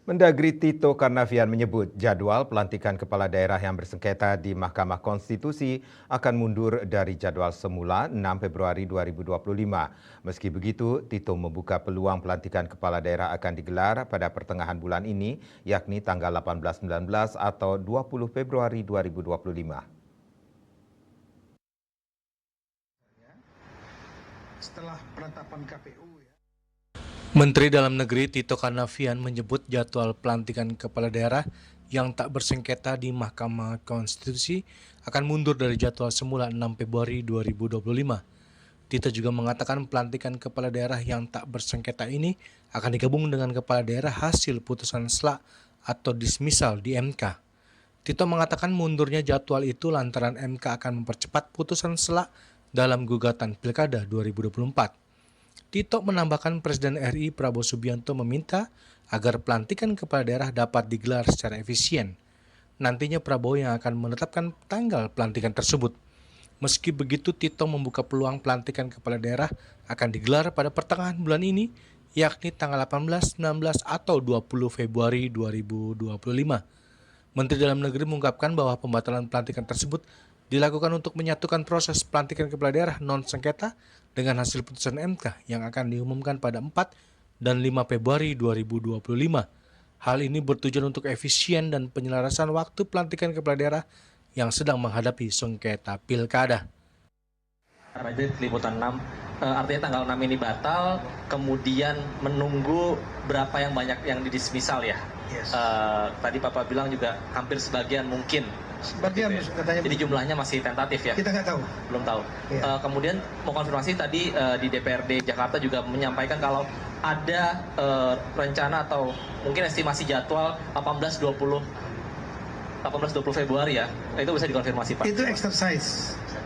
Mendagri Tito Karnavian menyebut jadwal pelantikan kepala daerah yang bersengketa di Mahkamah Konstitusi akan mundur dari jadwal semula 6 Februari 2025. Meski begitu, Tito membuka peluang pelantikan kepala daerah akan digelar pada pertengahan bulan ini, yakni tanggal 18-19 atau 20 Februari 2025. Setelah penetapan KPU ya. Menteri Dalam Negeri Tito Karnavian menyebut jadwal pelantikan kepala daerah yang tak bersengketa di Mahkamah Konstitusi akan mundur dari jadwal semula 6 Februari 2025. Tito juga mengatakan pelantikan kepala daerah yang tak bersengketa ini akan digabung dengan kepala daerah hasil putusan SLA atau dismisal di MK. Tito mengatakan mundurnya jadwal itu lantaran MK akan mempercepat putusan SLA dalam gugatan Pilkada 2024. Tito menambahkan Presiden RI Prabowo Subianto meminta agar pelantikan kepala daerah dapat digelar secara efisien. Nantinya Prabowo yang akan menetapkan tanggal pelantikan tersebut. Meski begitu, Tito membuka peluang pelantikan kepala daerah akan digelar pada pertengahan bulan ini, yakni tanggal 18, 19, atau 20 Februari 2025. Menteri Dalam Negeri mengungkapkan bahwa pembatalan pelantikan tersebut dilakukan untuk menyatukan proses pelantikan kepala daerah non-sengketa dengan hasil putusan MK yang akan diumumkan pada 4 dan 5 Februari 2025. Hal ini bertujuan untuk efisien dan penyelarasan waktu pelantikan kepala daerah yang sedang menghadapi sengketa pilkada. Liputan 6, artinya tanggal 6 ini batal, kemudian menunggu berapa yang banyak yang didismisal ya? Yes. Tadi Bapak bilang juga hampir sebagian mungkin. Sebagian gitu ya. katanya. Jadi jumlahnya masih tentatif ya? Kita nggak tahu. Belum tahu. Iya. Kemudian mau konfirmasi tadi di DPRD Jakarta juga menyampaikan kalau ada rencana atau mungkin estimasi jadwal 18-20 Februari ya? Itu bisa dikonfirmasi Pak? Itu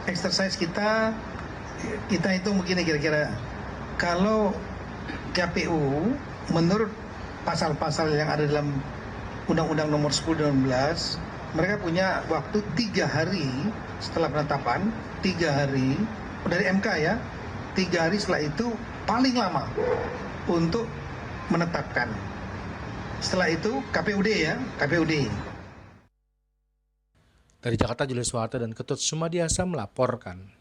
exercise kita hitung begini kira-kira. Kalau KPU menurut pasal-pasal yang ada dalam Undang-Undang Nomor 10 dan 16, mereka punya waktu 3 hari setelah penetapan, 3 hari dari MK ya, 3 hari setelah itu paling lama untuk menetapkan. Setelah itu KPUD ya, KPUD. Dari Jakarta, Julius Suharto dan Ketut Sumadiasa melaporkan.